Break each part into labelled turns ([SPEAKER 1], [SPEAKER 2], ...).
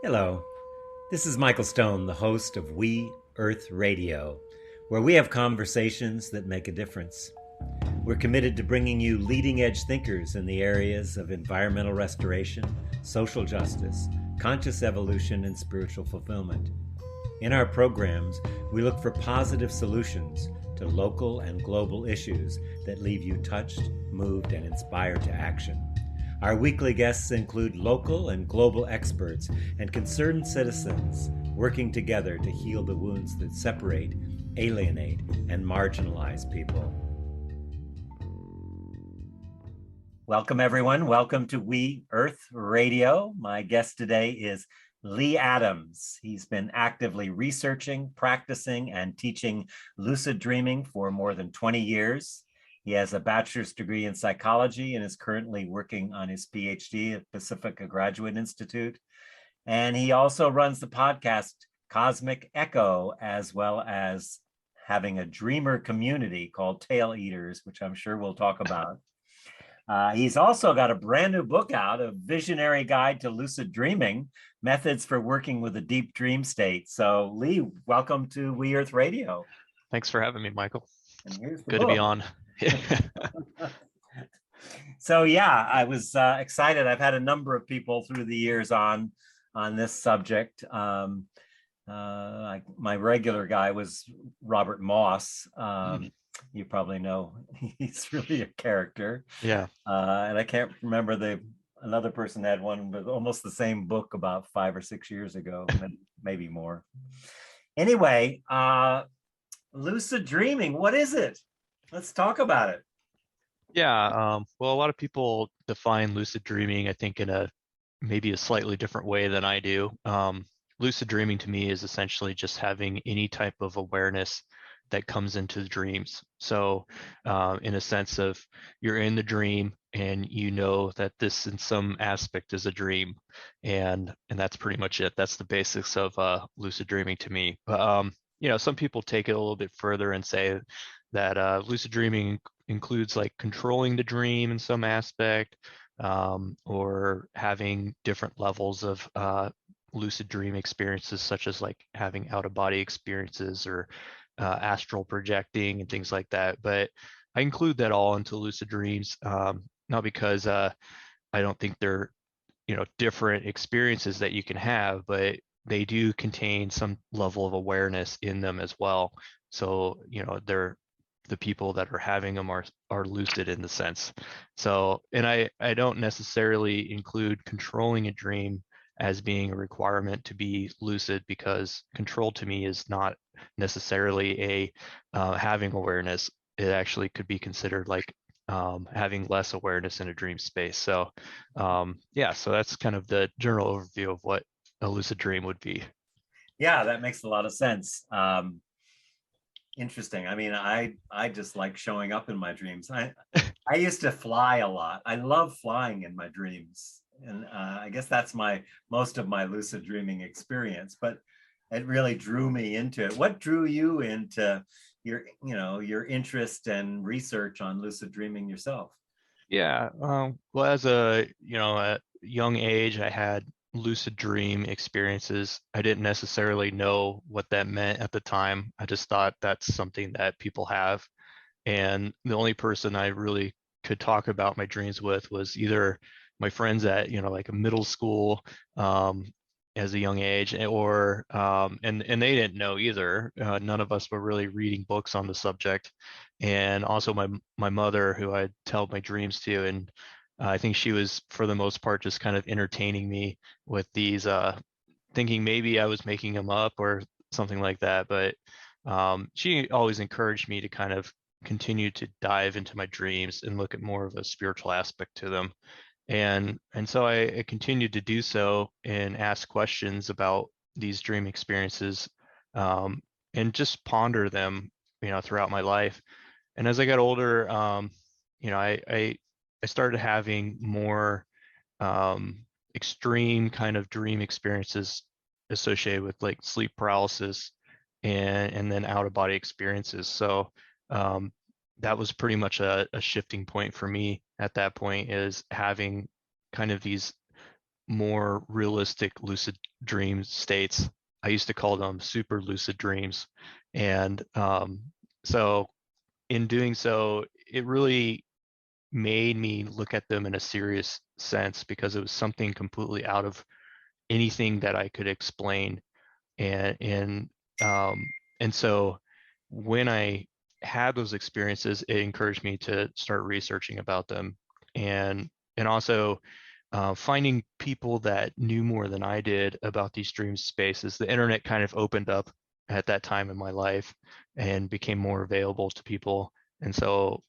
[SPEAKER 1] Hello, this is Michael Stone, the host of We Earth Radio, where we have conversations that make a difference. We're committed to bringing you leading edge thinkers in the areas of environmental restoration, social justice, conscious evolution, and spiritual fulfillment. In our programs, we look for positive solutions to local and global issues that leave you touched, moved, and inspired to action. Our weekly guests include local and global experts and concerned citizens working together to heal the wounds that separate, alienate, and marginalize people. Welcome, everyone. Welcome to We Earth Radio. My guest today is Lee Adams. He's been actively researching, practicing, and teaching lucid dreaming for more than 20 years. He has a bachelor's degree in psychology and is currently working on his Ph.D. at Pacifica Graduate Institute. And he also runs the podcast Cosmic Echo, as well as having a dreamer community called Tail Eaters, which I'm sure we'll talk about. He's also got a brand new book out, A Visionary Guide to Lucid Dreaming, Methods for Working with a Deep Dream State. So Lee, welcome to We Earth Radio.
[SPEAKER 2] Thanks for having me, Michael.
[SPEAKER 1] And here's the
[SPEAKER 2] Good
[SPEAKER 1] book.
[SPEAKER 2] to be on.
[SPEAKER 1] So yeah, I was excited. I've had a number of people through the years on this subject. My regular guy was Robert Moss. You probably know he's really a character.
[SPEAKER 2] Yeah.
[SPEAKER 1] And I can't remember another person had one with almost the same book about 5 or 6 years ago, maybe more. Anyway, lucid dreaming, what is it? Let's talk about it.
[SPEAKER 2] Yeah. Well, a lot of people define lucid dreaming, I think, in maybe a slightly different way than I do. Lucid dreaming to me is essentially just having any type of awareness that comes into the dreams. So in a sense of you're in the dream and you know that this in some aspect is a dream, and that's pretty much it. That's the basics of lucid dreaming to me. But some people take it a little bit further and say that lucid dreaming includes like controlling the dream in some aspect, or having different levels of lucid dream experiences, such as like having out-of-body experiences or astral projecting and things like that. But I include that all into lucid dreams, not because I don't think they're different experiences that you can have, but they do contain some level of awareness in them as well. So they're the people that are having them are lucid in the sense. So, and I don't necessarily include controlling a dream as being a requirement to be lucid, because control to me is not necessarily having awareness. It actually could be considered like having less awareness in a dream space. So yeah, so that's kind of the general overview of what a lucid dream would be.
[SPEAKER 1] Yeah, that makes a lot of sense. Interesting. I mean, I just like showing up in my dreams. I used to fly a lot. I love flying in my dreams, and I guess that's most of my lucid dreaming experience. But it really drew me into it. What drew you into your interest and research on lucid dreaming yourself?
[SPEAKER 2] Yeah. Well, as a young age, I had lucid dream experiences. I didn't necessarily know what that meant at the time. I just thought that's something that people have. And the only person I really could talk about my dreams with was either my friends at, like a middle school, as a young age, or and they didn't know either. None of us were really reading books on the subject. And also my mother, who I'd tell my dreams to, and I think she was, for the most part, just kind of entertaining me with these, thinking maybe I was making them up or something like that. But she always encouraged me to kind of continue to dive into my dreams and look at more of a spiritual aspect to them. And so I continued to do so and ask questions about these dream experiences, and just ponder them, throughout my life. And as I got older, I started having more extreme kind of dream experiences associated with like sleep paralysis and then out of body experiences. So that was pretty much a shifting point for me at that point, is having kind of these more realistic lucid dream states. I used to call them super lucid dreams. And so in doing so, it really made me look at them in a serious sense because it was something completely out of anything that I could explain. And um, and so when I had those experiences, it encouraged me to start researching about them, and and also finding people that knew more than I did about these dream spaces. The internet kind of opened up at that time in my life and became more available to people. And so,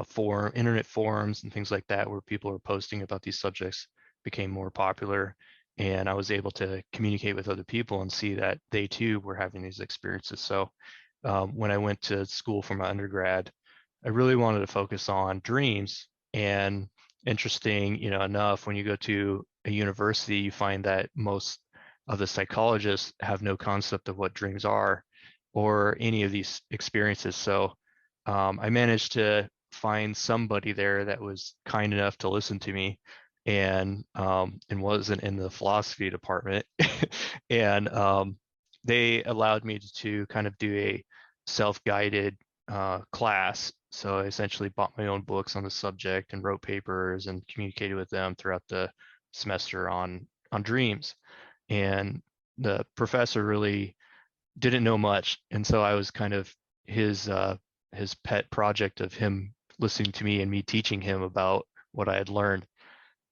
[SPEAKER 2] for internet forums and things like that, where people are posting about these subjects, became more popular. And I was able to communicate with other people and see that they too were having these experiences. So when I went to school for my undergrad, I really wanted to focus on dreams. And interesting, enough, when you go to a university, you find that most of the psychologists have no concept of what dreams are or any of these experiences. So I managed to find somebody there that was kind enough to listen to me and wasn't in the philosophy department. And they allowed me to kind of do a self-guided class. So I essentially bought my own books on the subject and wrote papers and communicated with them throughout the semester on dreams. And the professor really didn't know much, and so I was kind of his pet project of him listening to me and me teaching him about what I had learned.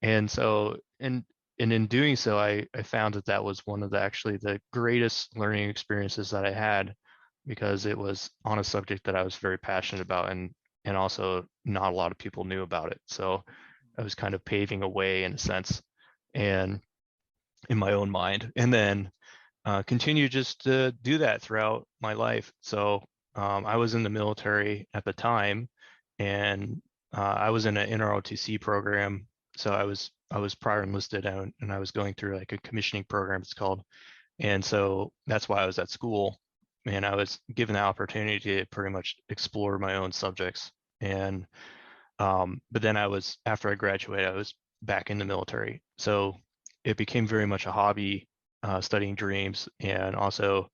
[SPEAKER 2] And so, and in doing so, I found that that was one of actually the greatest learning experiences that I had, because it was on a subject that I was very passionate about, and also not a lot of people knew about it. So I was kind of paving a way in a sense, and in my own mind, and then continue just to do that throughout my life. So I was in the military at the time, and I was in an NROTC program. So I was prior enlisted, and I was going through like a commissioning program, it's called. And so that's why I was at school, and I was given the opportunity to pretty much explore my own subjects. And but then after I graduated, I was back in the military. So it became very much a hobby, studying dreams, and also,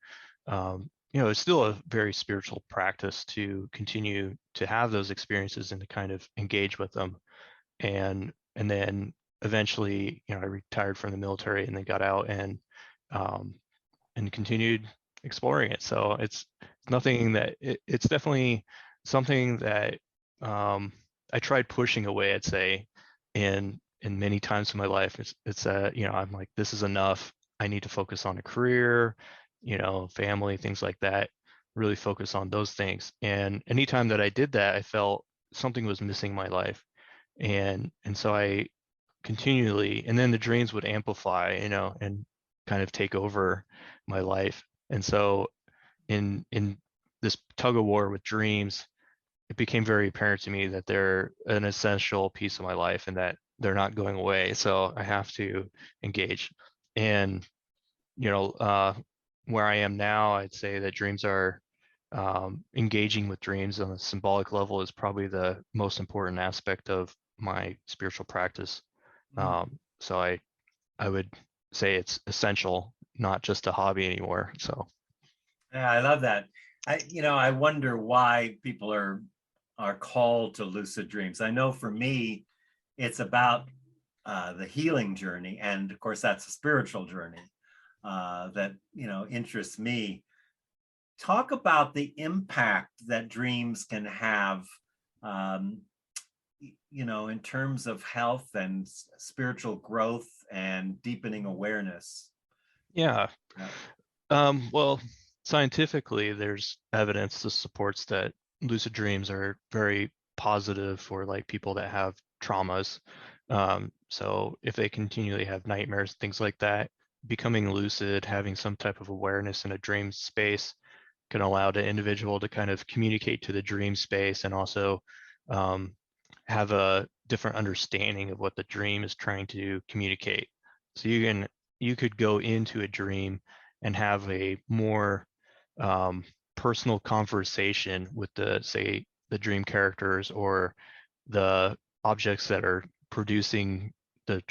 [SPEAKER 2] it's still a very spiritual practice to continue to have those experiences and to kind of engage with them. And then eventually, I retired from the military and then got out um, and continued exploring it. So it's nothing that it's definitely something that um, I tried pushing away, I'd say, in many times in my life. It's I'm like, this is enough. I need to focus on a career, family, things like that. Really focus on those things. And anytime that I did that, I felt something was missing in my life. And so I continually, and then the dreams would amplify, and kind of take over my life. And so in this tug of war with dreams, it became very apparent to me that they're an essential piece of my life and that they're not going away. So I have to engage. And you know, uh, where I am now, I'd say that dreams are engaging with dreams on a symbolic level is probably the most important aspect of my spiritual practice.
[SPEAKER 1] Mm.
[SPEAKER 2] So I would say it's essential, not just a hobby anymore. So
[SPEAKER 1] Yeah, I love that. I wonder why people are called to lucid dreams. I know for me, it's about the healing journey, and of course, that's a spiritual journey that interests me. Talk about the impact that dreams can have, um, in terms of health and spiritual growth and deepening awareness.
[SPEAKER 2] yeah,
[SPEAKER 1] Yeah.
[SPEAKER 2] well, scientifically, there's evidence that supports that lucid dreams are very positive for like people that have traumas. So if they continually have nightmares, things like that, becoming lucid, having some type of awareness in a dream space can allow the individual to kind of communicate to the dream space and also um, have a different understanding of what the dream is trying to communicate. So you could go into a dream and have a more um, personal conversation with the dream characters or the objects that are producing the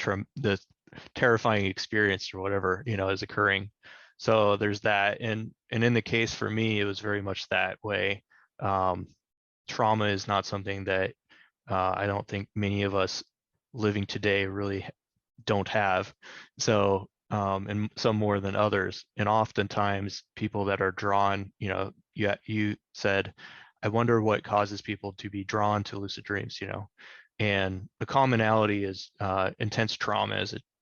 [SPEAKER 2] terrifying experience or whatever, is occurring. So there's that. And in the case for me, it was very much that way. Um, Trauma is not something that I don't think many of us living today really don't have. So, and some more than others. And oftentimes people that are drawn, you said, I wonder what causes people to be drawn to lucid dreams, and the commonality is intense trauma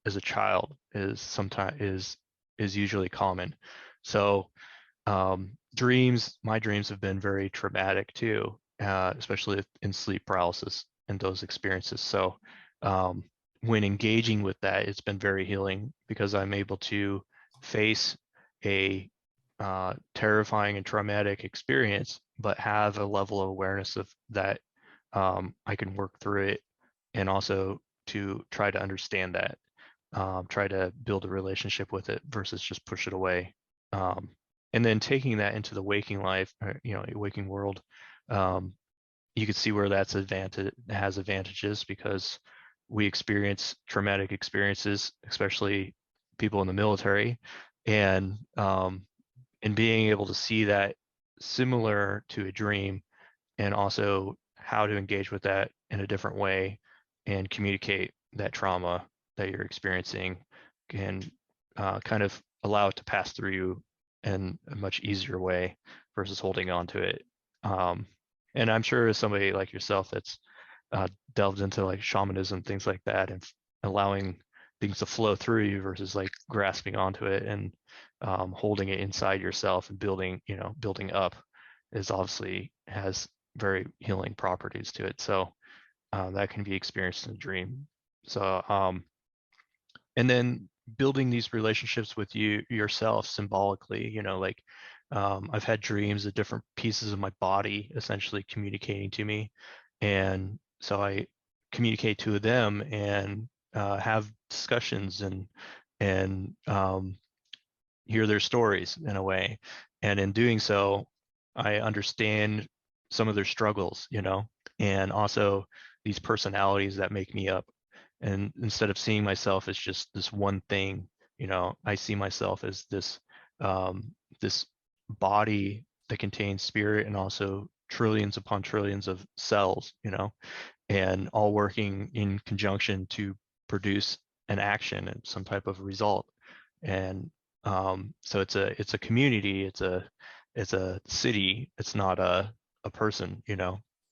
[SPEAKER 2] as a child is sometimes is usually common. So my dreams have been very traumatic too, especially in sleep paralysis and those experiences. So um, when engaging with that, it's been very healing because I'm able to face a terrifying and traumatic experience, but have a level of awareness of that. I can work through it and also to try to understand that, try to build a relationship with it versus just push it away. Um, and then taking that into the waking life, or, waking world, um, you could see where has advantages because we experience traumatic experiences, especially people in the military, and being able to see that similar to a dream, and also how to engage with that in a different way and communicate that trauma that you're experiencing can kind of allow it to pass through you in a much easier way versus holding on to it. Um, and I'm sure as somebody like yourself that's delved into like shamanism, things like that, and allowing things to flow through you versus like grasping onto it and holding it inside yourself and building up is obviously has very healing properties to it. So that can be experienced in a dream. So and then building these relationships with yourself symbolically, like I've had dreams of different pieces of my body essentially communicating to me, and so I communicate to them and have discussions and hear their stories in a way, and in doing so I understand some of their struggles, and also these personalities that make me up. And instead of seeing myself as just this one thing, I see myself as this body that contains spirit and also trillions upon trillions of cells, and all working in conjunction to produce an action and some type of result. And so it's a community, it's a city, it's not a person,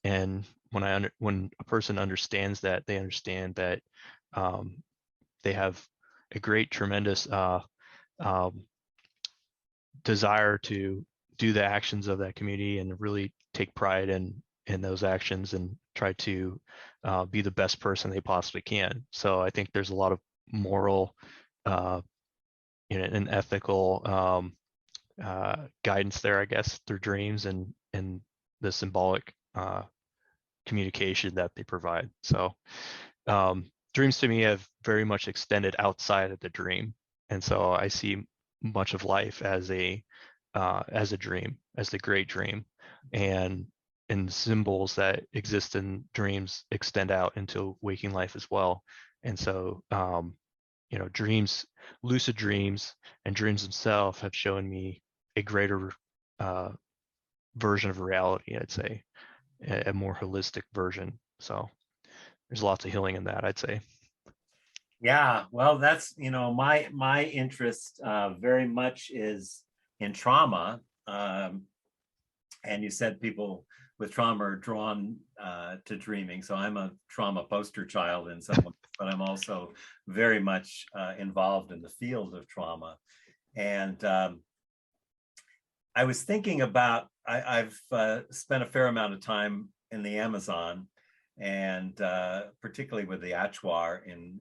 [SPEAKER 2] and when a person understands that, they understand that um, they have a great, tremendous um, desire to do the actions of that community and really take pride in those actions and try to be the best person they possibly can. So I think there's a lot of moral, uh, and ethical guidance there, I guess, through dreams and the symbolic communication that they provide. So dreams to me have very much extended outside of the dream, and so I see much of life as a dream, as the great dream, and symbols that exist in dreams extend out into waking life as well. And so dreams, lucid dreams and dreams themselves have shown me a greater uh, version of reality, I'd say, a more holistic version. So there's lots of healing in that, I'd say.
[SPEAKER 1] Yeah, well, that's my interest very much is in trauma, and you said people with trauma are drawn to dreaming. So I'm a trauma poster child in some ways, but I'm also very much involved in the field of trauma. And I was thinking about I've spent a fair amount of time in the Amazon, and particularly with the Achuar in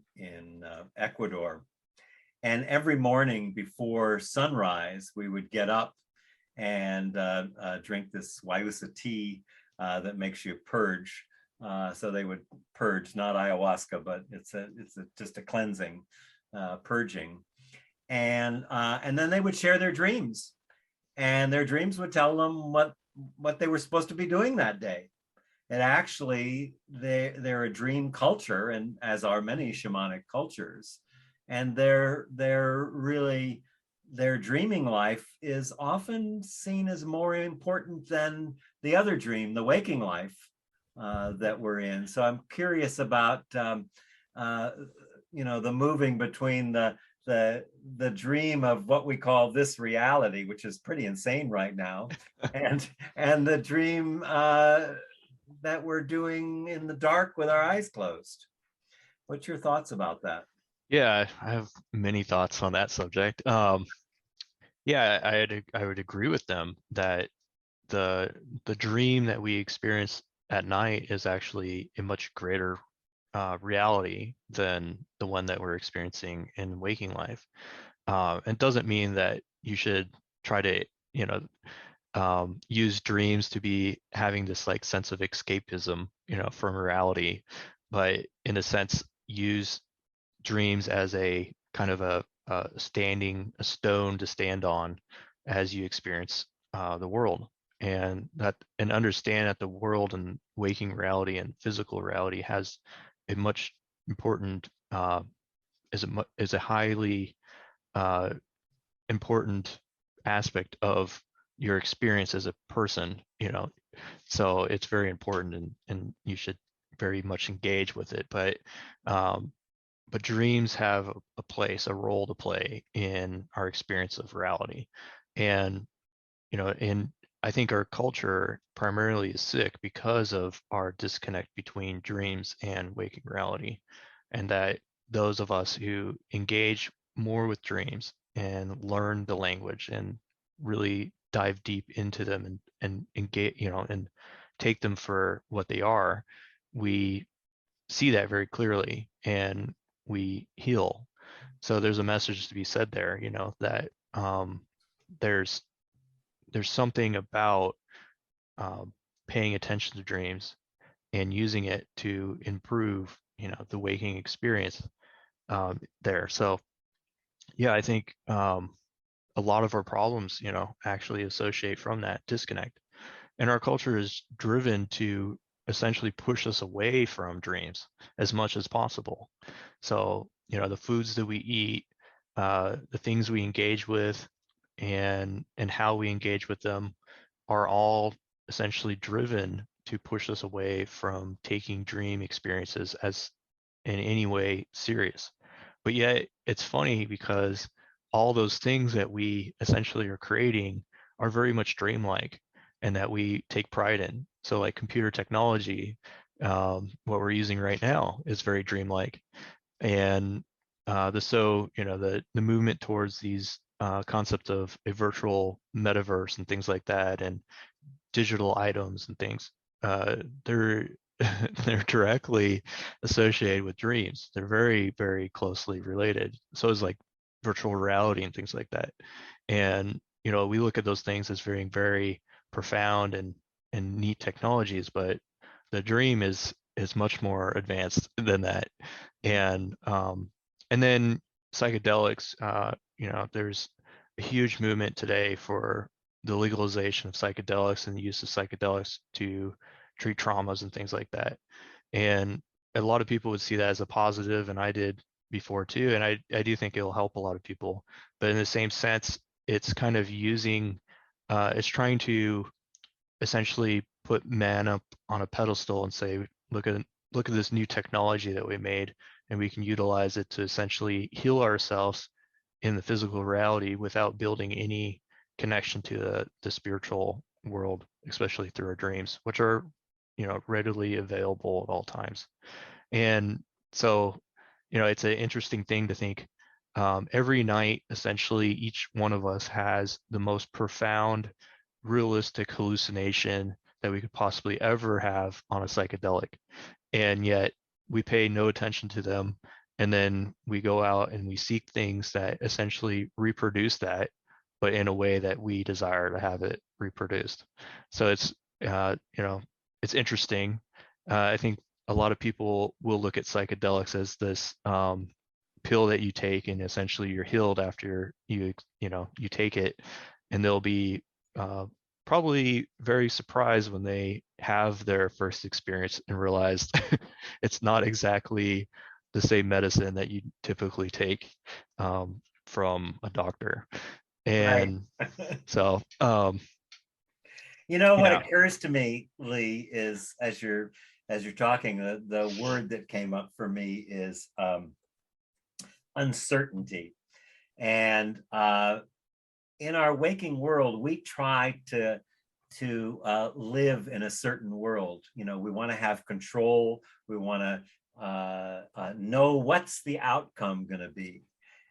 [SPEAKER 1] Ecuador. And every morning before sunrise, we would get up and drink this Waiusa tea that makes you purge. So they would purge, not ayahuasca, but it's just a cleansing, purging, and then they would share their dreams, and their dreams would tell them what they were supposed to be doing that day. And actually, they're a dream culture, and as are many shamanic cultures. and really their dreaming life is often seen as more important than the other dream, the waking life that we're in. So I'm curious about uh, the moving between the dream of what we call this reality, which is pretty insane right now, and the dream that we're doing in the dark with our eyes closed. What's your thoughts about that?
[SPEAKER 2] Yeah, I have many thoughts on that subject. Yeah, I would agree with them that the the dream that we experience at night is actually a much greater reality than the one that we're experiencing in waking life. It doesn't mean that you should try to, you know, use dreams to be having this like sense of escapism, from reality, but in a sense, use dreams as a kind of a stone to stand on as you experience the world, and understand that the world and waking reality and physical reality has a much important is a highly uh, important aspect of your experience as a person. So it's very important, and you should very much engage with it. Um, but dreams have a place, a role to play in our experience of reality. And, and I think our culture primarily is sick because of our disconnect between dreams and waking reality. And that those of us who engage more with dreams and learn the language and really dive deep into them and engage, and take them for what they are, we see that very clearly and we heal. So there's a message to be said there, that there's something about um, paying attention to dreams and using it to improve, the waking experience there. So yeah, I think a lot of our problems, actually associate from that disconnect. And our culture is driven to essentially push us away from dreams as much as possible. So, the foods that we eat, the things we engage with, and how we engage with them are all essentially driven to push us away from taking dream experiences as in any way serious. But yet it's funny because all those things that we essentially are creating are very much dreamlike and that we take pride in. So like computer technology, what we're using right now is very dreamlike. And the movement towards these concepts of a virtual metaverse and things like that, and digital items and things, they're they're directly associated with dreams. They're very, very closely related. So is like virtual reality and things like that. And we look at those things as very, very profound and neat technologies, but the dream is much more advanced than that. And then psychedelics, there's a huge movement today for the legalization of psychedelics and the use of psychedelics to treat traumas and things like that. And a lot of people would see that as a positive, and I did before too. And I do think it'll help a lot of people. But in the same sense, it's kind of it's trying to essentially put man up on a pedestal and say, look at this new technology that we made, and we can utilize it to essentially heal ourselves in the physical reality without building any connection to the spiritual world, especially through our dreams, which are, readily available at all times. And so, it's an interesting thing to think. Every night, essentially, each one of us has the most profound, realistic hallucination that we could possibly ever have on a psychedelic. And yet we pay no attention to them. And then we go out and we seek things that essentially reproduce that, but in a way that we desire to have it reproduced. So it's interesting. I think a lot of people will look at psychedelics as this pill that you take, and essentially you're healed after you take it, and they'll be probably very surprised when they have their first experience and realize it's not exactly the same medicine that you typically take from a doctor.
[SPEAKER 1] Right.
[SPEAKER 2] And so,
[SPEAKER 1] You know what
[SPEAKER 2] yeah,
[SPEAKER 1] occurs to me, Lee, is as you're talking, the word that came up for me is uncertainty. And in our waking world, we try to live in a certain world. You know, we want to have control. We want to know what's the outcome going to be.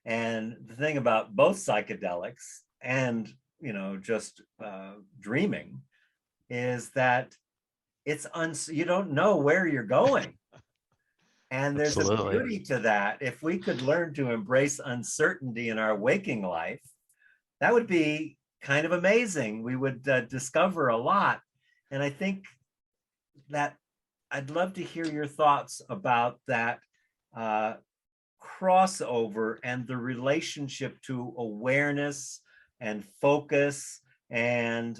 [SPEAKER 1] And the thing about both psychedelics and just dreaming is that you don't know where you're going. And there's a
[SPEAKER 2] absolutely.
[SPEAKER 1] beauty to that. If we could learn to embrace uncertainty in our waking life, that would be kind of amazing. We would discover a lot. And I think that I'd love to hear your thoughts about that uh, crossover and the relationship to awareness and focus and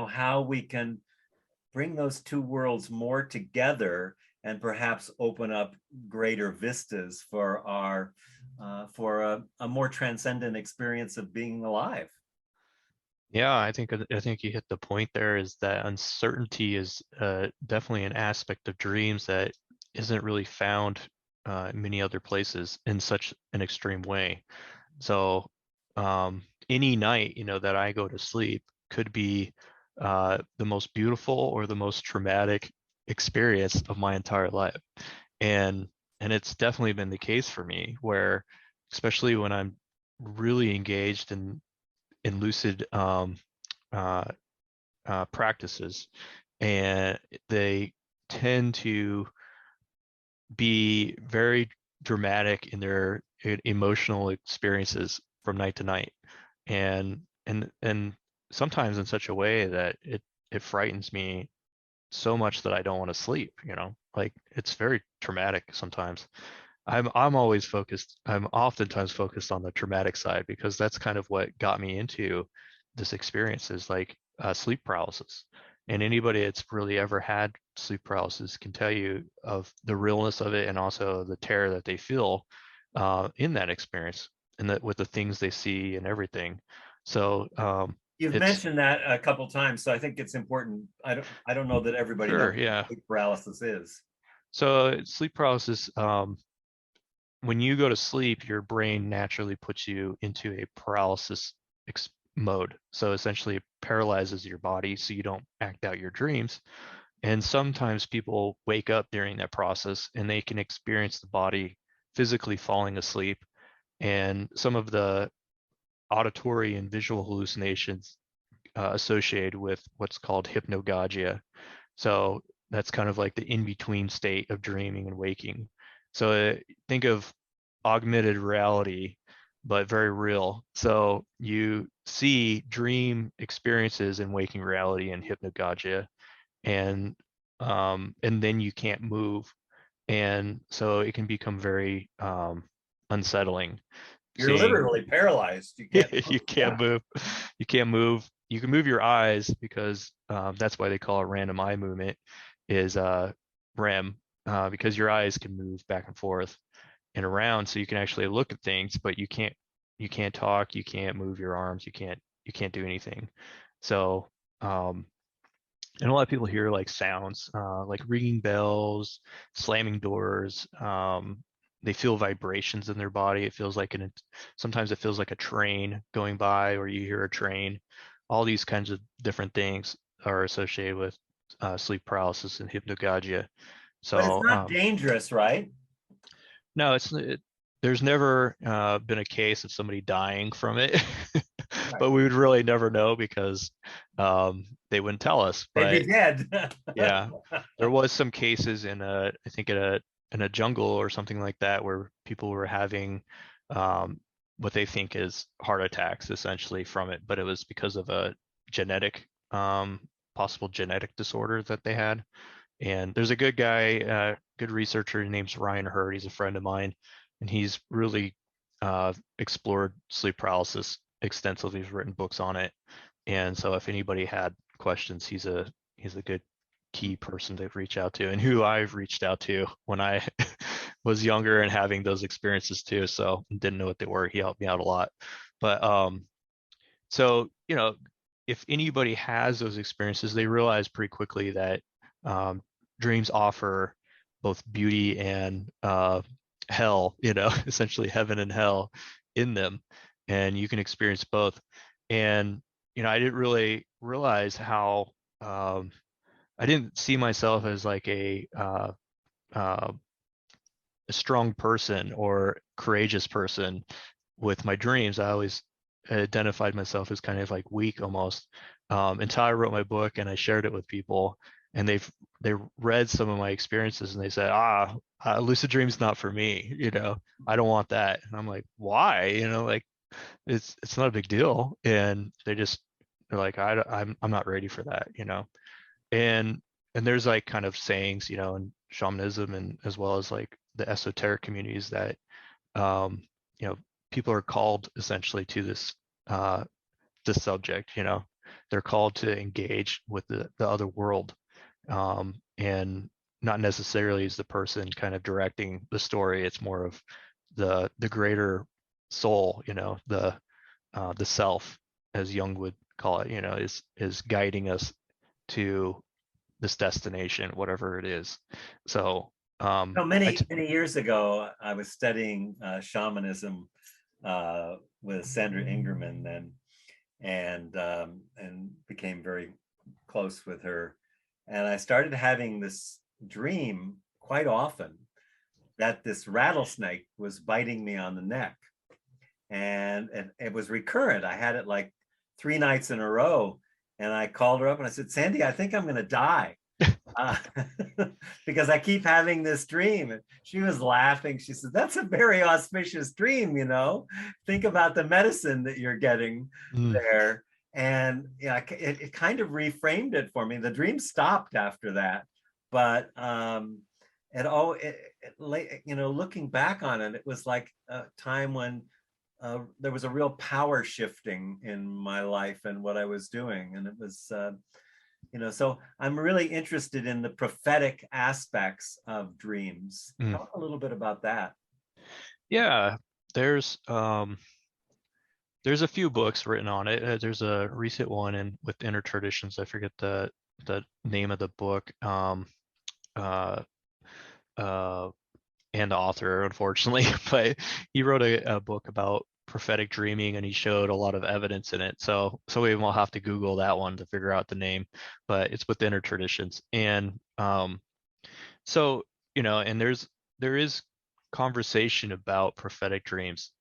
[SPEAKER 1] how we can bring those two worlds more together and perhaps open up greater vistas for our for a more transcendent experience of being alive.
[SPEAKER 2] Yeah, I think you hit the point there, is that uncertainty is definitely an aspect of dreams that isn't really found in many other places in such an extreme way. So any night, that I go to sleep could be the most beautiful or the most traumatic experience of my entire life. And and it's definitely been the case for me, where especially when I'm really engaged in lucid uh, practices, and they tend to be very dramatic in their emotional experiences from night to night, and sometimes in such a way that it frightens me so much that I don't want to sleep, like it's very traumatic sometimes. I'm always focused. I'm oftentimes focused on the traumatic side, because that's kind of what got me into this experience, is like sleep paralysis. And anybody that's really ever had sleep paralysis can tell you of the realness of it, and also the terror that they feel in that experience, and that with the things they see and everything. So
[SPEAKER 1] You've
[SPEAKER 2] it's
[SPEAKER 1] mentioned that a couple times, so I think it's important. I don't know that everybody knows
[SPEAKER 2] sure,
[SPEAKER 1] what
[SPEAKER 2] yeah.
[SPEAKER 1] sleep paralysis is.
[SPEAKER 2] So sleep paralysis, when you go to sleep, your brain naturally puts you into a paralysis mode. So essentially, it paralyzes your body so you don't act out your dreams. And sometimes people wake up during that process and they can experience the body physically falling asleep. And some of the auditory and visual hallucinations associated with what's called hypnagogia. So that's kind of like the in-between state of dreaming and waking. So think of augmented reality, but very real. So you see dream experiences in waking reality and hypnagogia, and and then you can't move, and so it can become very unsettling.
[SPEAKER 1] You're
[SPEAKER 2] Seeing
[SPEAKER 1] literally paralyzed. You can't move.
[SPEAKER 2] you can't
[SPEAKER 1] Yeah.
[SPEAKER 2] move, you can't move. You can move your eyes, because that's why they call it random eye movement, is REM, because your eyes can move back and forth and around, so you can actually look at things, but you can't talk, you can't move your arms, you can't do anything. So and a lot of people hear like sounds, like ringing bells, slamming doors. They feel vibrations in their body. It feels like sometimes it feels like a train going by, or you hear a train. All these kinds of different things are associated with sleep paralysis and hypnagogia.
[SPEAKER 1] But it's
[SPEAKER 2] So
[SPEAKER 1] not dangerous, right?
[SPEAKER 2] no, there's never been a case of somebody dying from it,
[SPEAKER 1] Right.
[SPEAKER 2] but we would really never know, because they wouldn't tell us.
[SPEAKER 1] They'd be
[SPEAKER 2] But
[SPEAKER 1] dead.
[SPEAKER 2] yeah, there was some cases I think in a jungle or something like that, where people were having um, what they think is heart attacks essentially from it, but it was because of a genetic, possible genetic disorder that they had. And there's a good guy, good researcher, his name's Ryan Hurd. He's a friend of mine, and he's really explored sleep paralysis extensively. He's written books on it. And so if anybody had questions, he's a good key person to reach out to, and who I've reached out to when I was younger and having those experiences too. So didn't know what they were. He helped me out a lot. But so if anybody has those experiences, they realize pretty quickly that dreams offer both beauty and hell, essentially heaven and hell in them, and you can experience both. And I didn't really realize how I didn't see myself as like uh, a strong person or courageous person with my dreams. I always identified myself as kind of like weak almost, until I wrote my book and I shared it with people, and they read some of my experiences and they said, lucid dream's not for me. I don't want that. And I'm like, why? Like it's not a big deal. And they're like, I'm not ready for that. And there's like kind of sayings, in shamanism and as well as like the esoteric communities that um, you know, people are called essentially to this subject. They're called to engage with the other world, and not necessarily is the person kind of directing the story. It's more of the greater soul, the self, as Jung would call it, is guiding us to this destination, whatever it is. So
[SPEAKER 1] So many years ago, I was studying shamanism with Sandra Ingerman then, and became very close with her. And I started having this dream quite often that this rattlesnake was biting me on the neck, and it was recurrent. I had it like 3 nights in a row, and I called her up and I said, "Sandy, I think I'm going to die." uh, because I keep having this dream. And she was laughing. She said, "That's a very auspicious dream, Think about the medicine that you're getting
[SPEAKER 2] mm,
[SPEAKER 1] there." And yeah, it kind of reframed it for me. The dream stopped after that, but looking back on it, it was like a time when there was a real power shifting in my life and what I was doing, and it was so I'm really interested in the prophetic aspects of dreams.
[SPEAKER 2] mm.
[SPEAKER 1] Talk a little bit about that.
[SPEAKER 2] Yeah, there's there's a few books written on it. There's a recent one in with Inner Traditions. I forget the name of the book. Uh, uh, and the author, unfortunately, but he wrote a book about prophetic dreaming, and he showed a lot of evidence in it. So we will have to Google that one to figure out the name, but it's with Inner Traditions. And so and there is conversation about prophetic dreams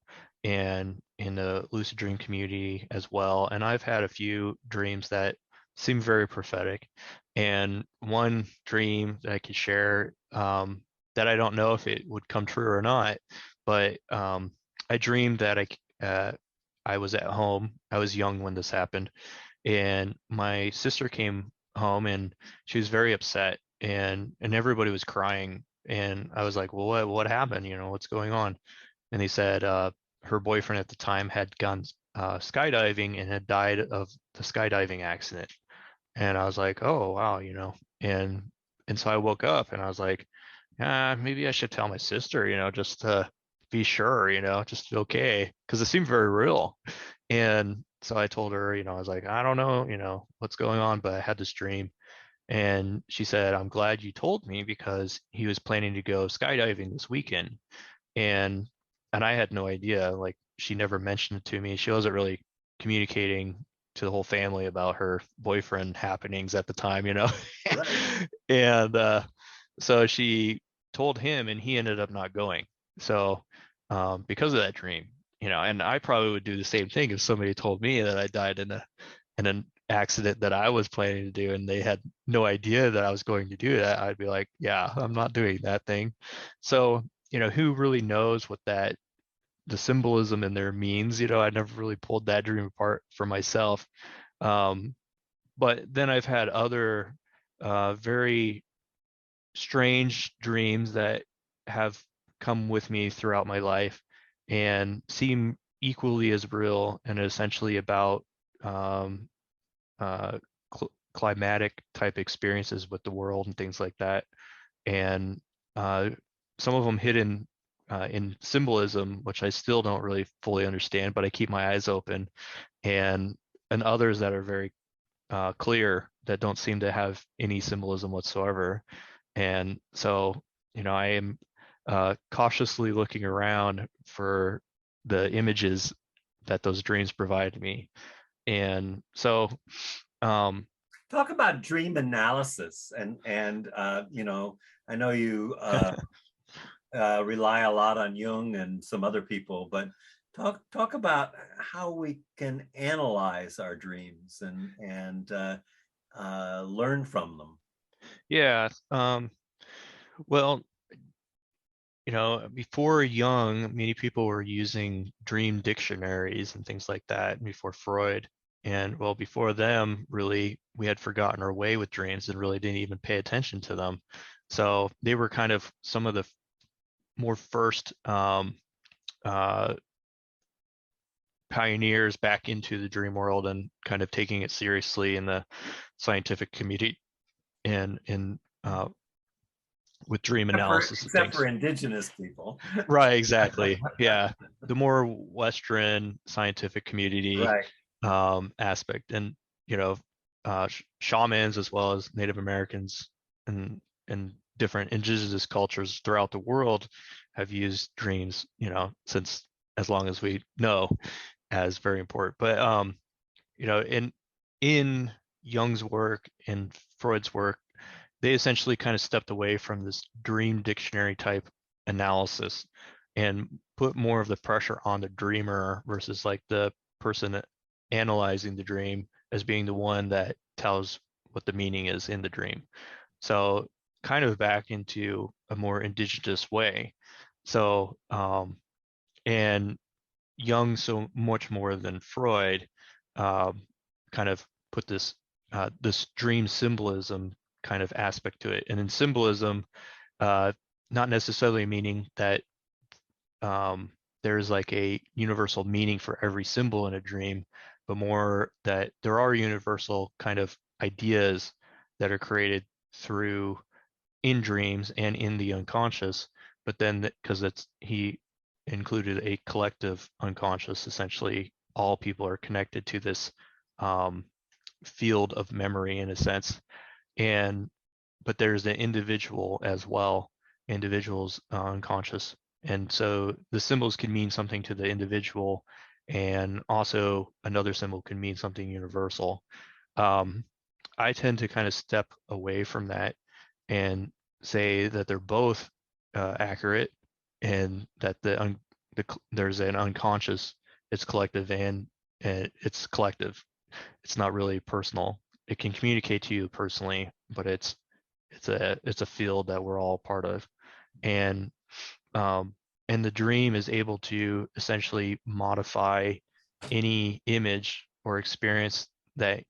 [SPEAKER 2] and in the lucid dream community as well. And I've had a few dreams that seem very prophetic. And one dream that I could share, that I don't know if it would come true or not, but I dreamed that I was at home. I was young when this happened, and my sister came home and she was very upset, and everybody was crying. And I was like, well, what happened? What's going on? And they said her boyfriend at the time had gone skydiving and had died of the skydiving accident. And I was like, oh wow, and so I woke up and I was like, maybe I should tell my sister, just to be sure, just okay, because it seemed very real. And so I told her, I was like, I don't know, what's going on, but I had this dream. And she said, I'm glad you told me because he was planning to go skydiving this weekend. And I had no idea. Like, she never mentioned it to me. She wasn't really communicating to the whole family about her boyfriend happenings at the time,
[SPEAKER 1] Right.
[SPEAKER 2] And so she told him, and he ended up not going. So because of that dream, and I probably would do the same thing if somebody told me that I died in an accident that I was planning to do, and they had no idea that I was going to do that. I'd be like, yeah, I'm not doing that thing. So who really knows what the symbolism in there means? I never really pulled that dream apart for myself. Um, but then I've had other very strange dreams that have come with me throughout my life and seem equally as real, and essentially about um, climatic type experiences with the world and things like that. And some of them hidden in symbolism, which I still don't really fully understand, but I keep my eyes open, and others that are very clear that don't seem to have any symbolism whatsoever. And so, I am cautiously looking around for the images that those dreams provide me. And so,
[SPEAKER 1] Talk about dream analysis, and I know you rely a lot on Jung and some other people, but talk about how we can analyze our dreams and learn from them.
[SPEAKER 2] yeah, well, before Jung, many people were using dream dictionaries and things like that before Freud. And well, before them, really, we had forgotten our way with dreams and really didn't even pay attention to them. So they were kind of some of the more first uh, pioneers back into the dream world and kind of taking it seriously in the scientific community and in with dream analysis and
[SPEAKER 1] Except for
[SPEAKER 2] things.
[SPEAKER 1] indigenous people.
[SPEAKER 2] Right, exactly. Yeah. The more Western scientific community
[SPEAKER 1] Right.
[SPEAKER 2] aspect, and shamans as well as Native Americans and different indigenous cultures throughout the world have used dreams, since as long as we know, as very important. But in Jung's work and Freud's work, they essentially kind of stepped away from this dream dictionary type analysis and put more of the pressure on the dreamer versus like the person analyzing the dream as being the one that tells what the meaning is in the dream. So kind of back into a more indigenous way. So and Jung, so much more than Freud, um, kind of put this dream symbolism kind of aspect to it. And in symbolism, uh, not necessarily meaning that there's like a universal meaning for every symbol in a dream, but more that there are universal kind of ideas that are created through in dreams and in the unconscious. But then because he included a collective unconscious, essentially all people are connected to this um, field of memory in a sense. And but there's the individual as well, individuals unconscious. And so the symbols can mean something to the individual, and also another symbol can mean something universal. um, I tend to kind of step away from that and say that they're both accurate, and that there's an unconscious, it's collective, and it's collective. It's not really personal. It can communicate to you personally, but it's a field that we're all part of. And um, and the dream is able to essentially modify any image or experience that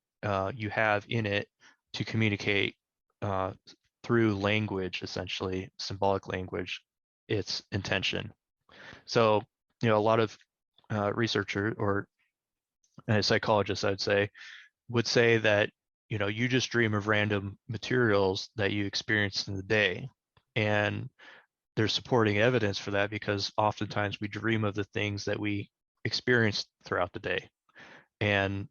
[SPEAKER 2] you have in it to communicate uh, through language, essentially symbolic language, its intention. So, a lot of researcher or psychologists, I'd say, would say that you just dream of random materials that you experienced in the day, and there's supporting evidence for that because oftentimes we dream of the things that we experienced throughout the day. And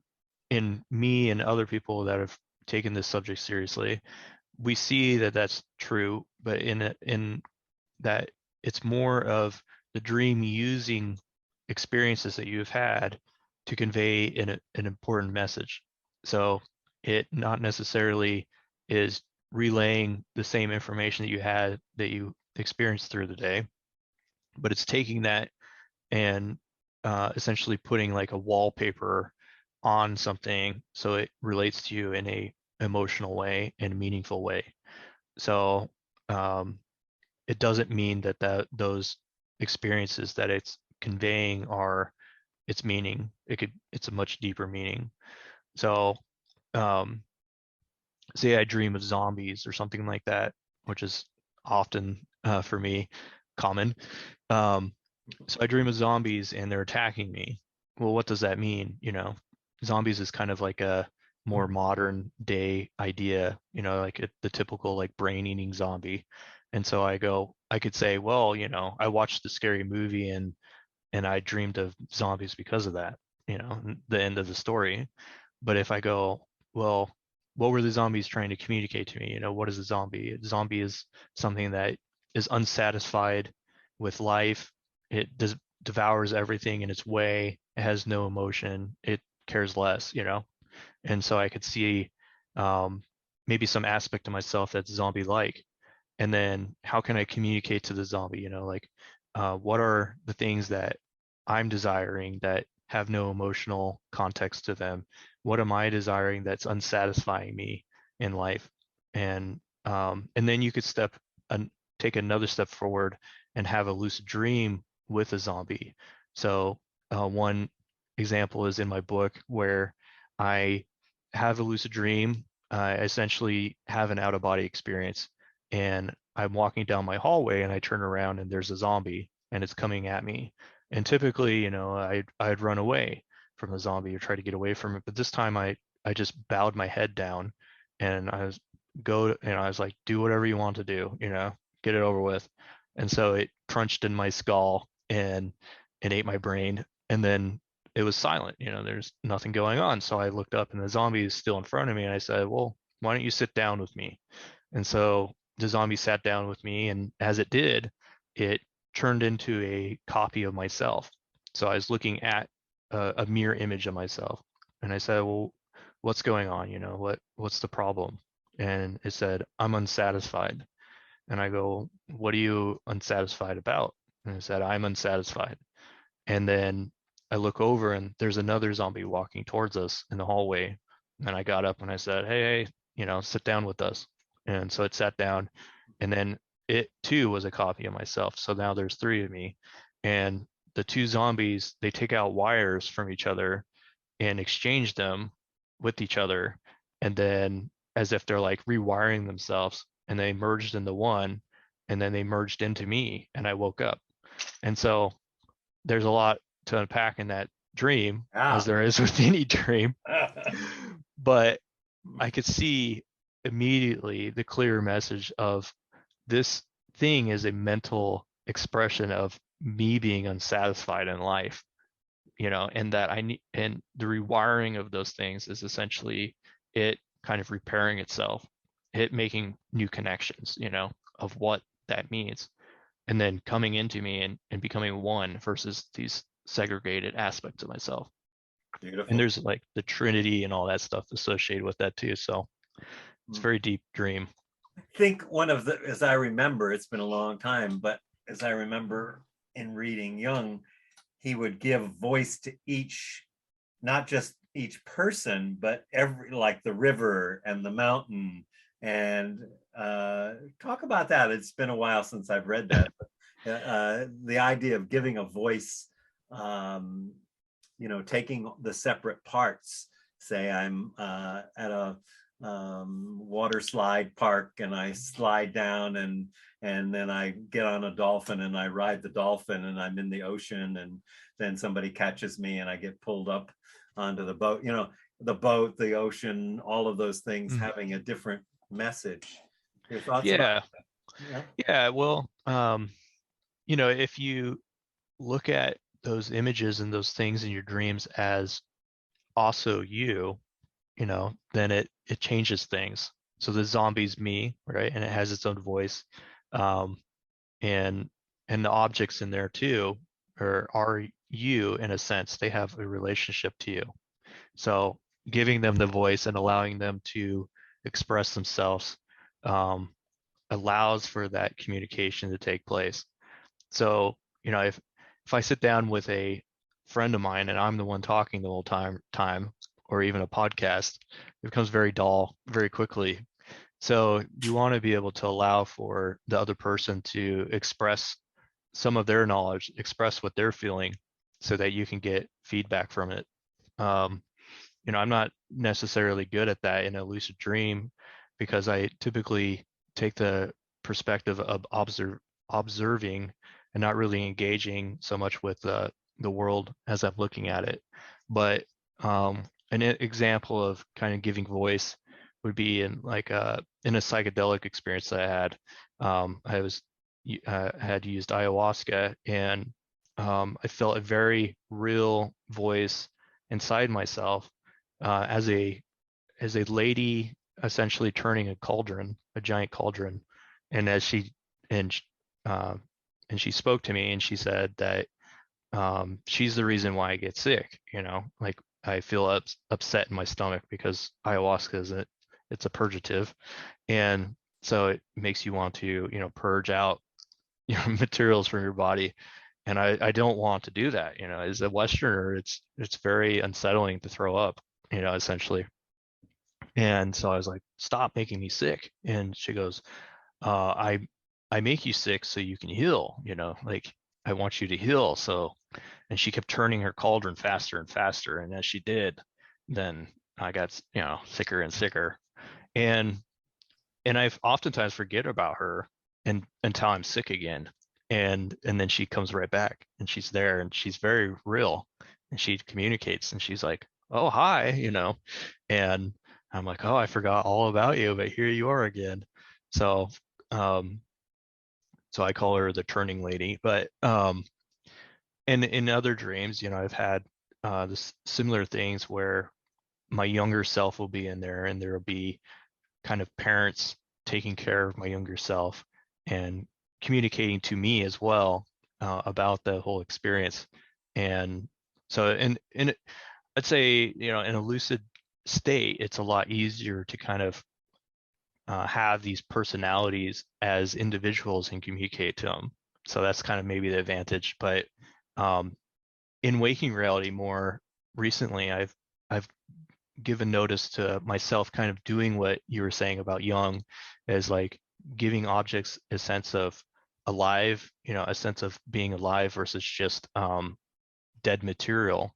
[SPEAKER 2] in me and other people that have taken this subject seriously, we see that that's true, but in that it's more of the dream using experiences that you've had to convey an important message. So it not necessarily is relaying the same information that you experienced through the day, but it's taking that and essentially putting like a wallpaper on something so it relates to you in a emotional way and a meaningful way. So um, it doesn't mean that those experiences that it's conveying are its meaning. It's a much deeper meaning. So um, say I dream of zombies or something like that, which is often for me common. Um, so I dream of zombies and they're attacking me. Well, what does that mean? Zombies is kind of like more modern day idea, like the typical like brain eating zombie. And so I could say, well, I watched the scary movie and I dreamed of zombies because of that, the end of the story. But if I go, well, what were the zombies trying to communicate to me? What is a zombie? A zombie is something that is unsatisfied with life. It devours everything in its way. It has no emotion. It cares less, And so I could see um, maybe some aspect of myself that's zombie-like. And then how can I communicate to the zombie? Like what are the things that I'm desiring that have no emotional context to them? What am I desiring that's unsatisfying me in life? And then you could take another step forward and have a lucid dream with a zombie. So one example is in my book where I have a lucid dream. I essentially have an out of body experience, and I'm walking down my hallway and I turn around and there's a zombie and it's coming at me. And typically, I'd run away from the zombie or try to get away from it. But this time I just bowed my head down and I was like, do whatever you want to do, get it over with. And so it crunched in my skull and ate my brain. And then it was silent, there's nothing going on. So I looked up and the zombie is still in front of me. And I said, well, why don't you sit down with me? And so the zombie sat down with me, and as it did, it turned into a copy of myself. So I was looking at a mirror image of myself, and I said, "Well, what's going on? What's the problem?" And it said, "I'm unsatisfied." And I go, "What are you unsatisfied about?" And it said, "I'm unsatisfied." And then I look over, and there's another zombie walking towards us in the hallway. And I got up and I said, "Hey, sit down with us." And so it sat down, and then it too was a copy of myself. So now there's three of me. And the two zombies, they take out wires from each other and exchange them with each other. And then as if they're like rewiring themselves, and they merged into one, and then they merged into me, and I woke up. And so there's a lot to unpack in that dream, as
[SPEAKER 1] Yeah.
[SPEAKER 2] there is with any dream. But I could see immediately the clear message of this thing is a mental expression of me being unsatisfied in life, and that I need, and the rewiring of those things is essentially it kind of repairing itself, it making new connections, of what that means, and then coming into me and becoming one versus these segregated aspects of myself. And
[SPEAKER 1] Beautiful.
[SPEAKER 2] there's like the Trinity and all that stuff associated with that too. So it's a very deep dream.
[SPEAKER 1] I think one of the, as I remember, it's been a long time, but as I remember in reading Jung, he would give voice to each, not just each person, but every, like the river and the mountain. And talk about that. It's been a while since I've read that. But, the idea of giving a voice, taking the separate parts. Say I'm at a water slide park and I slide down and then I get on a dolphin and I ride the dolphin and I'm in the ocean and then somebody catches me and I get pulled up onto the boat. The boat, the ocean, all of those things
[SPEAKER 2] Mm.
[SPEAKER 1] having a different message. Your thoughts about
[SPEAKER 2] Yeah.
[SPEAKER 1] that?
[SPEAKER 2] Yeah. Well, if you look at those images and those things in your dreams as also you, then it changes things. So the zombie's me, right? And it has its own voice. Um, and and the objects in there too are you in a sense. They have a relationship to you. So giving them the voice and allowing them to express themselves um, allows for that communication to take place. So, if I sit down with a friend of mine and I'm the one talking the whole time, or even a podcast, it becomes very dull very quickly. So you want to be able to allow for the other person to express some of their knowledge, express what they're feeling, so that you can get feedback from it. Um, I'm not necessarily good at that in a lucid dream because I typically take the perspective of observing and not really engaging so much with the world as I'm looking at it. But example of kind of giving voice would be in like in a psychedelic experience that I had. Had used ayahuasca, and I felt a very real voice inside myself, as a lady essentially turning a cauldron, a giant cauldron. And as she and sh- uh, and she spoke to me, and she said that she's the reason why I get sick. Like I feel upset in my stomach because ayahuasca it's a purgative, and so it makes you want to purge out materials from your body. And I don't want to do that. As a Westerner, it's very unsettling to throw up, essentially. And so I was like, stop making me sick. And she goes, I make you sick so you can heal, like I want you to heal. So, and she kept turning her cauldron faster and faster. And as she did, then I got, sicker and sicker. And I oftentimes forget about her and until I'm sick again. And then she comes right back, and she's there, and she's very real, and she communicates, and she's like, oh, hi, and I'm like, oh, I forgot all about you, but here you are again. So um so I call her the turning lady. But and in other dreams, I've had this similar things where my younger self will be in there, and there will be kind of parents taking care of my younger self and communicating to me as well, about the whole experience. And so I'd say, in a lucid state, it's a lot easier to kind of have these personalities as individuals and communicate to them. So that's kind of maybe the advantage. But um, in waking reality, more recently, I've given notice to myself kind of doing what you were saying about Jung, as like giving objects a sense of alive, a sense of being alive versus just dead material.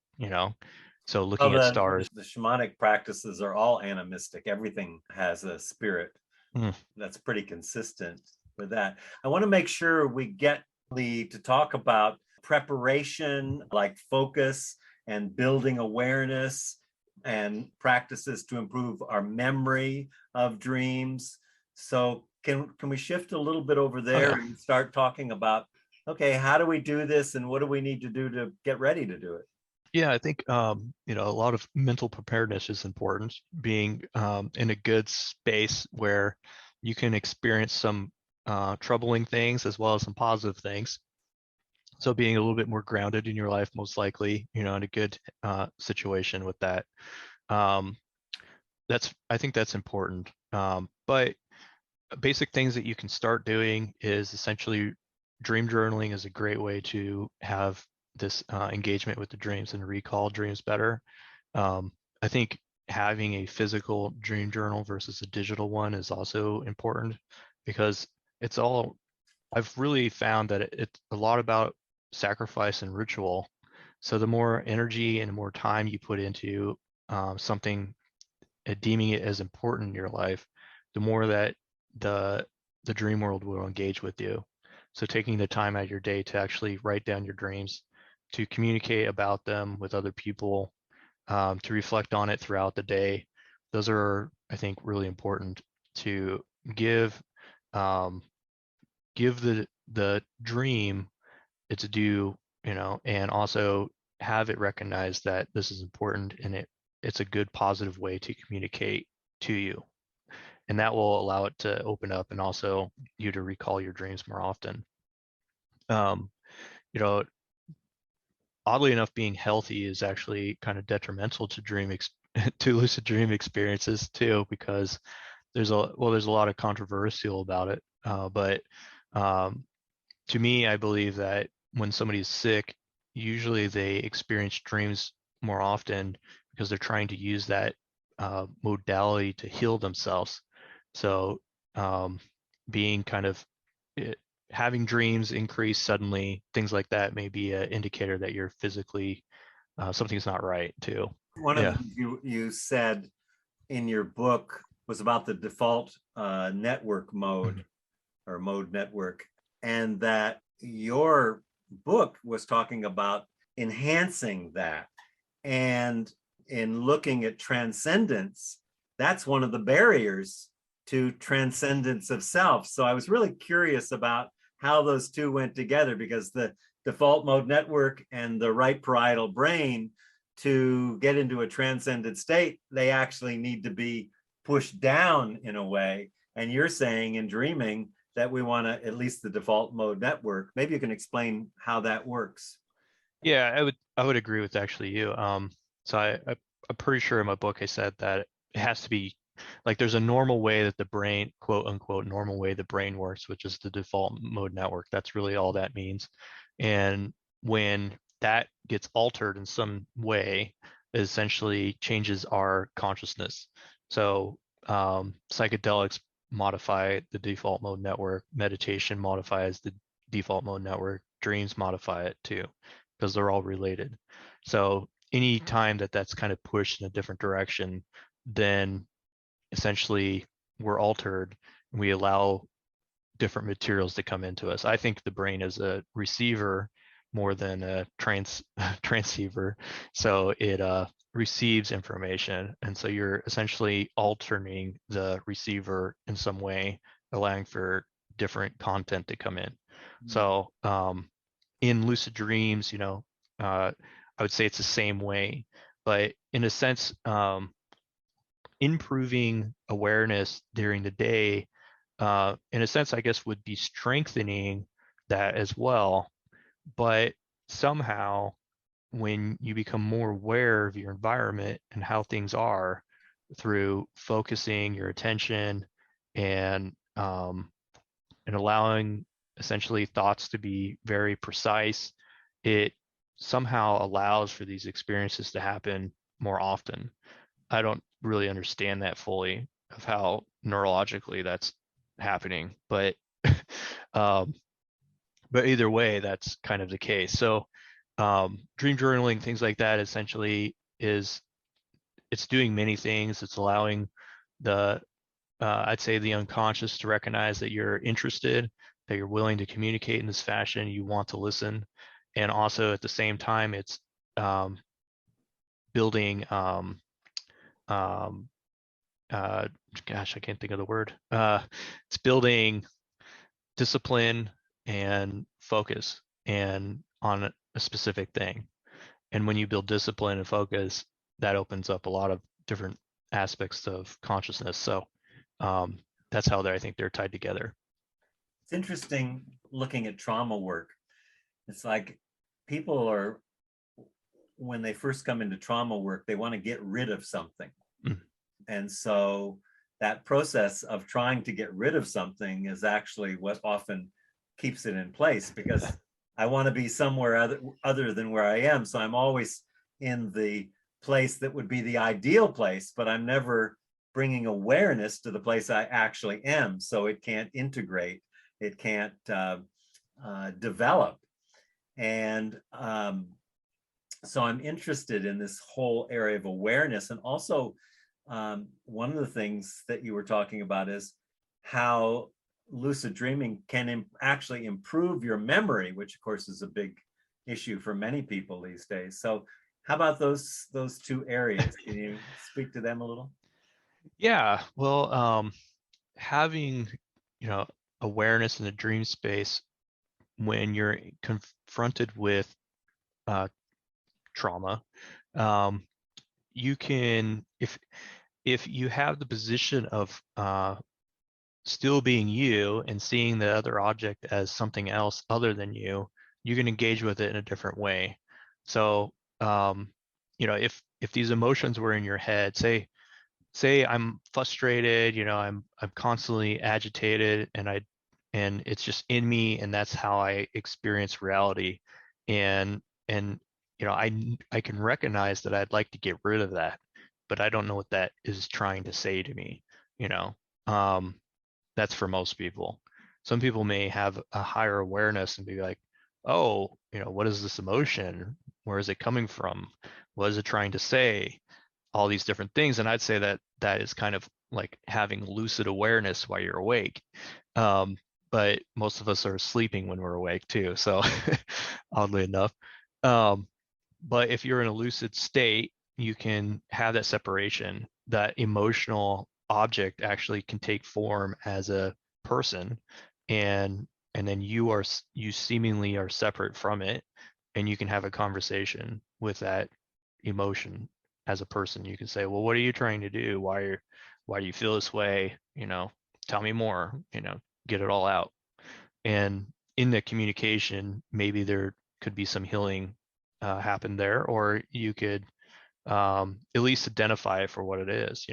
[SPEAKER 2] So
[SPEAKER 1] Well,
[SPEAKER 2] looking at
[SPEAKER 1] the
[SPEAKER 2] stars.
[SPEAKER 1] the shamanic practices are all animistic. Everything has a spirit.
[SPEAKER 2] Mm.
[SPEAKER 1] That's pretty consistent with that. I want to make sure we get Lee to talk about preparation, like focus and building awareness and practices to improve our memory of dreams. So can we shift a little bit over
[SPEAKER 2] Oh
[SPEAKER 1] there
[SPEAKER 2] yeah.
[SPEAKER 1] and start talking about, okay, how do we do this and what do we need to do to get ready to do it?
[SPEAKER 2] Yeah, I think a lot of mental preparedness is important. Being in a good space where you can experience some troubling things as well as some positive things. So being a little bit more grounded in your life, most likely, in a good situation with that. Um, I think that's important. But basic things that you can start doing is essentially dream journaling is a great way to have this engagement with the dreams and recall dreams better. I think having a physical dream journal versus a digital one is also important, because it's all, I've really found that it's a lot about sacrifice and ritual. So the more energy and more time you put into something, deeming it as important in your life, the more that the the dream world will engage with you. So taking the time out of your day to actually write down your dreams, to communicate about them with other people, to reflect on it throughout the day, those are, I think, really important to give um, give the dream its due, and also have it recognize that this is important, and it's a good positive way to communicate to you, and that will allow it to open up and also you to recall your dreams more often. um, you know Oddly enough, being healthy is actually kind of detrimental to to lucid dream experiences too, because there's a lot of controversial about it, but um, to me, I believe that when somebody's sick, usually they experience dreams more often because they're trying to use that modality to heal themselves. So, um, being kind of eh, having dreams increase suddenly, things like that may be an indicator that you're physically something's not right too.
[SPEAKER 1] One of the
[SPEAKER 2] Yeah.
[SPEAKER 1] things you said in your book was about the default network
[SPEAKER 2] Mhm.
[SPEAKER 1] mode or mode network, and that your book was talking about enhancing that. And in looking at transcendence, that's one of the barriers to transcendence of self. So I was really curious about how those two went together, because the default mode network and the right parietal brain, to get into a transcendent state, they actually need to be pushed down in a way. And you're saying in dreaming that we want to, at least the default mode network. Maybe you can explain how that works.
[SPEAKER 2] Yeah, I would agree with actually you. So I'm pretty sure in my book I said that it has to be like there's a normal way that the brain, quote unquote, normal way the brain works, which is the default mode network. That's really all that means. And when that gets altered in some way, it essentially changes our consciousness. So psychedelics modify the default mode network, meditation modifies the default mode network, dreams modify it too, because they're all related. So any time that that's kind of pushed in a different direction, then essentially we're altered and we allow different materials to come into us. I think the brain is a receiver more than a transceiver. So it receives information. And so you're essentially altering the receiver in some way, allowing for different content to come in. So in lucid dreams, I would say it's the same way, but in a sense, improving awareness during the day, in a sense, I guess, would be strengthening that as well. But somehow, when you become more aware of your environment and how things are through focusing your attention and allowing essentially thoughts to be very precise, it somehow allows for these experiences to happen more often. I don't really understand that fully of how neurologically that's happening, but um, but either way, that's kind of the case. So dream journaling, things like that, essentially it's doing many things. It's allowing the I'd say the unconscious to recognize that you're interested, that you're willing to communicate in this fashion, you want to listen, and also at the same time, it's building um, gosh, I can't think of the word. It's building discipline and focus and on a specific thing. And when you build discipline and focus, that opens up a lot of different aspects of consciousness. So that's how I think they're tied together.
[SPEAKER 1] It's interesting looking at trauma work. It's like people are, when they first come into trauma work, they want to get rid of something.
[SPEAKER 2] Mm.
[SPEAKER 1] And so that process of trying to get rid of something is actually what often keeps it in place, because I want to be somewhere other than where I am. So I'm always in the place that would be the ideal place, but I'm never bringing awareness to the place I actually am. So it can't integrate, it can't develop. And so I'm interested in this whole area of awareness. And also, one of the things that you were talking about is how lucid dreaming can actually improve your memory, which of course is a big issue for many people these days. So how about those two areas? Can you speak to them a little?
[SPEAKER 2] Yeah, well, having awareness in the dream space when you're confronted with trauma, you can, if you have the position of still being you and seeing the other object as something else other than you, you can engage with it in a different way. So if these emotions were in your head, say I'm frustrated, I'm constantly agitated, and it's just in me, and that's how I experience reality, and I can recognize that I'd like to get rid of that, but I don't know what that is trying to say to me. you know um that's for most people. Some people may have a higher awareness and be like, oh, what is this emotion? Where is it coming from? What is it trying to say? All these different things. And I'd say that that is kind of like having lucid awareness while you're awake. Um, but most of us are sleeping when we're awake too. So oddly enough. But if you're in a lucid state, you can have that separation, that emotional object actually can take form as a person, and then you seemingly are separate from it, and you can have a conversation with that emotion as a person. You can say, well, what are you trying to do? Why do you feel this way? Tell me more, get it all out. And in the communication, maybe there could be some healing happen there, or you could at least identify it for what it is.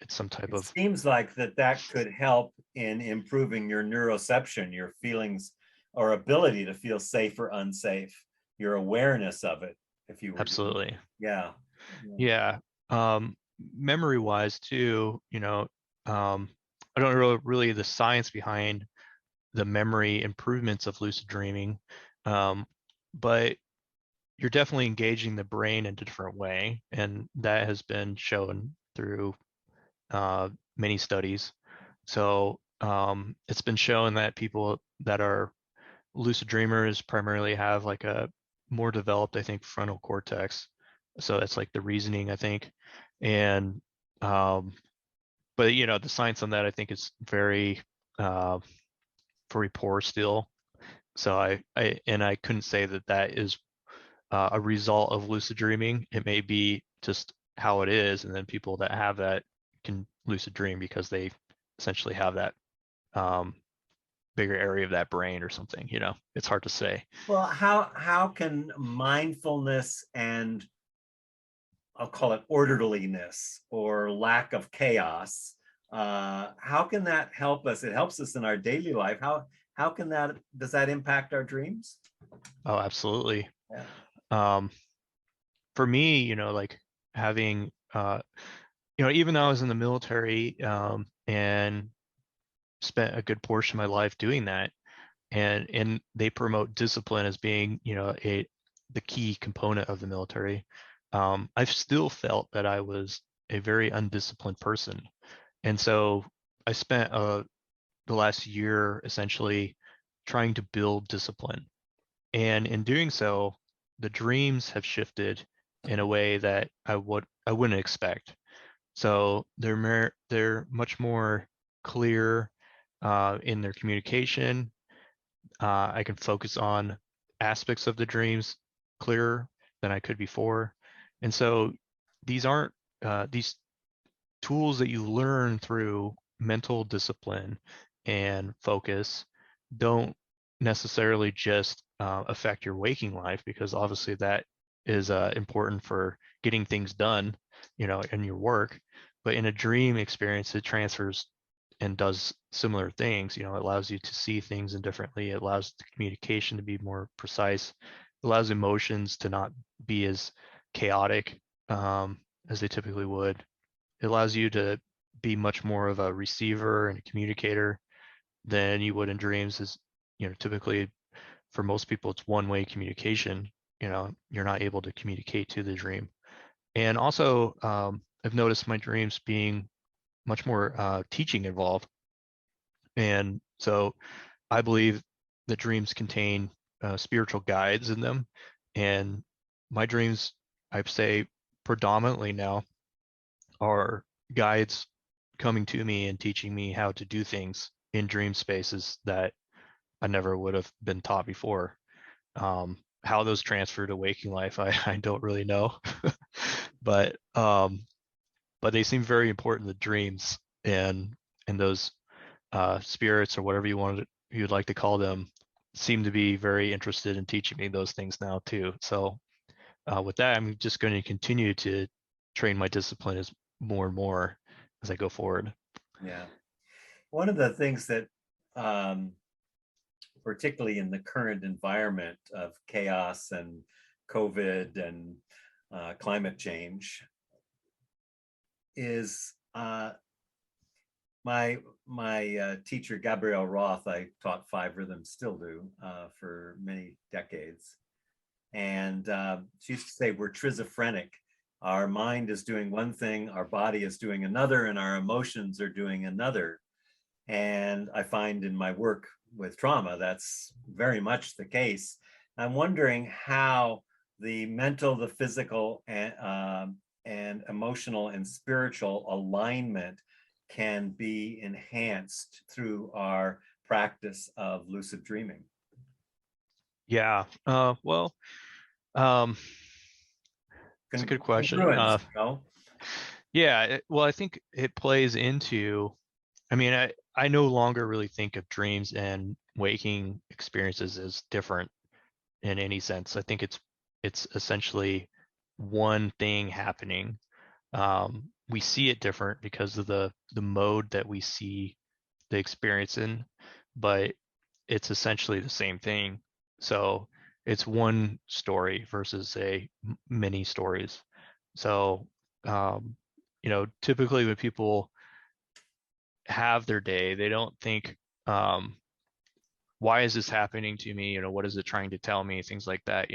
[SPEAKER 2] It's some type
[SPEAKER 1] It
[SPEAKER 2] of.
[SPEAKER 1] seems like that could help in improving your neuroception, your feelings or ability to feel safe or unsafe, your awareness of it, if you were doing.
[SPEAKER 2] Absolutely.
[SPEAKER 1] Yeah.
[SPEAKER 2] Yeah. Memory wise too, I don't know really the science behind the memory improvements of lucid dreaming, but you're definitely engaging the brain in a different way, and that has been shown through many studies. So it's been shown that people that are lucid dreamers primarily have like a more developed, I think, frontal cortex. So that's like the reasoning, I think. And but the science on that I think is very uh, very poor still. So I couldn't say that that is a result of lucid dreaming. It may be just how it is, and then people that have that can lucid dream because they essentially have that um, bigger area of that brain or something. It's hard to say.
[SPEAKER 1] Well, how can mindfulness and, I'll call it, orderliness or lack of chaos, how can that help us? It helps us in our daily life. How can that, does that impact our dreams?
[SPEAKER 2] Oh, absolutely.
[SPEAKER 1] Yeah.
[SPEAKER 2] Um, for me, like having, even though I was in the military and spent a good portion of my life doing that, and they promote discipline as being, the key component of the military. I've still felt that I was a very undisciplined person, and so I spent the last year essentially trying to build discipline. And in doing so, the dreams have shifted in a way that I wouldn't expect. So they're much more clear in their communication. I can focus on aspects of the dreams clearer than I could before. And so these aren't these tools that you learn through mental discipline and focus don't necessarily just affect your waking life, because obviously that is important for getting things done, in your work. But in a dream experience, it transfers and does similar things. It allows you to see things differently. It allows the communication to be more precise. It allows emotions to not be as chaotic as they typically would. It allows you to be much more of a receiver and a communicator than you would in dreams. Is typically for most people it's one-way communication. You're not able to communicate to the dream. And also I've noticed my dreams being much more teaching involved. And so I believe that dreams contain spiritual guides in them. And my dreams, I'd say predominantly now, are guides coming to me and teaching me how to do things in dream spaces that I never would have been taught before. How those transfer to waking life, I don't really know, but they seem very important. The dreams and those spirits, or whatever you'd like to call them, seem to be very interested in teaching me those things now too. So with that, I'm just going to continue to train my discipline as more and more as I go forward.
[SPEAKER 1] Yeah. One of the things that, um, particularly in the current environment of chaos and COVID and climate change, is my teacher Gabrielle Roth. I taught five rhythms, still do, for many decades, and she used to say we're trizophrenic. Our mind is doing one thing, our body is doing another, and our emotions are doing another. And I find in my work with trauma, that's very much the case. I'm wondering how the mental, the physical, and and emotional and spiritual alignment can be enhanced through our practice of lucid dreaming?
[SPEAKER 2] Yeah. Well, um, it's a good question.
[SPEAKER 1] Congruence, you know?
[SPEAKER 2] Yeah. Well, I think it plays into. I mean, I no longer really think of dreams and waking experiences as different in any sense. I think it's essentially one thing happening. We see it different because of the mode that we see the experience in, but it's essentially the same thing. So it's one story versus many stories. So um, typically when people have their day, they don't think, why is this happening to me? What is it trying to tell me? Things like that.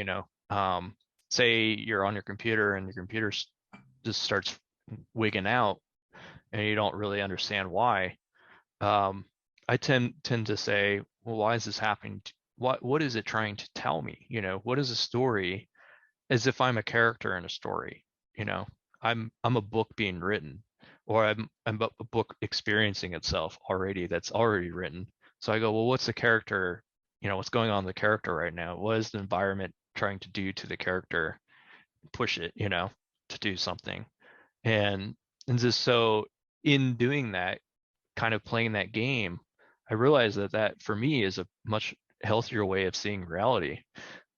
[SPEAKER 2] Say you're on your computer and your computer just starts wigging out and you don't really understand why. I tend to say, well, why is this happening? What is it trying to tell me? What is a story? As if I'm a character in a story. You know, I'm a book being written, or I'm a book experiencing itself already that's already written. So I go, well, what's the character? What's going on in the character right now? What is the environment trying to do to the character? Push it, to do something. And just so in doing that, kind of playing that game, I realized that for me is a much healthier way of seeing reality.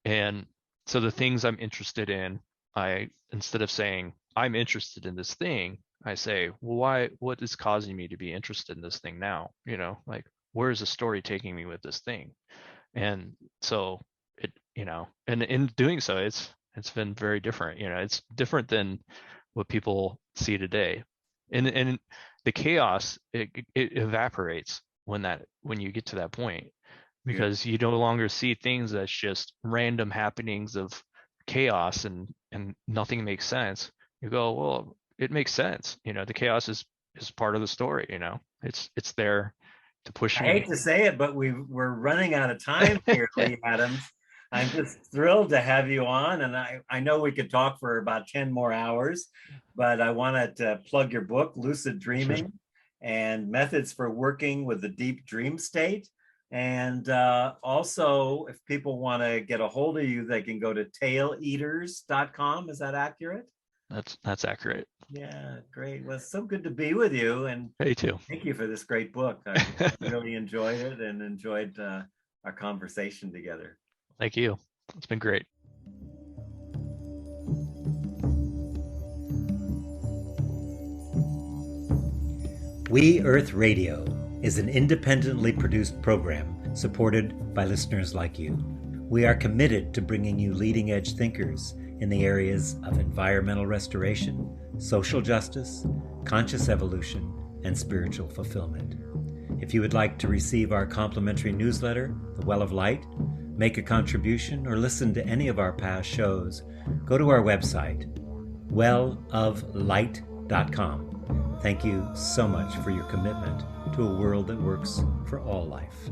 [SPEAKER 2] And so the things I'm interested in, instead of saying I'm interested in this thing, I say, well, what is causing me to be interested in this thing now? Like, where is the story taking me with this thing? And so and in doing so, it's been very different. It's different than what people see today. And the chaos, it evaporates when you get to that point, because you no longer see things as just random happenings of chaos and nothing makes sense. You go, well, it makes sense. The chaos is part of the story. It's there to push
[SPEAKER 1] I
[SPEAKER 2] me.
[SPEAKER 1] hate to say it, but we're running out of time here, Lee Adams. I'm just thrilled to have you on, and I know we could talk for about 10 more hours, but I wanted to plug your book, Lucid Dreaming, and Methods for Working with the Deep Dream State. And also, if people want to get a hold of you, they can go to taileaters.com. Is that accurate?
[SPEAKER 2] That's accurate.
[SPEAKER 1] Yeah, great. Well, it's so good to be with you. And
[SPEAKER 2] Hey, too.
[SPEAKER 1] thank you for this great book. I really enjoyed it and enjoyed our conversation together.
[SPEAKER 2] Thank you. It's been great.
[SPEAKER 1] We Earth Radio is an independently produced program supported by listeners like you. We are committed to bringing you leading edge thinkers in the areas of environmental restoration, social justice, conscious evolution, and spiritual fulfillment. If you would like to receive our complimentary newsletter, The Well of Light, make a contribution, or listen to any of our past shows, go to our website, welloflight.com. Thank you so much for your commitment to a world that works for all life.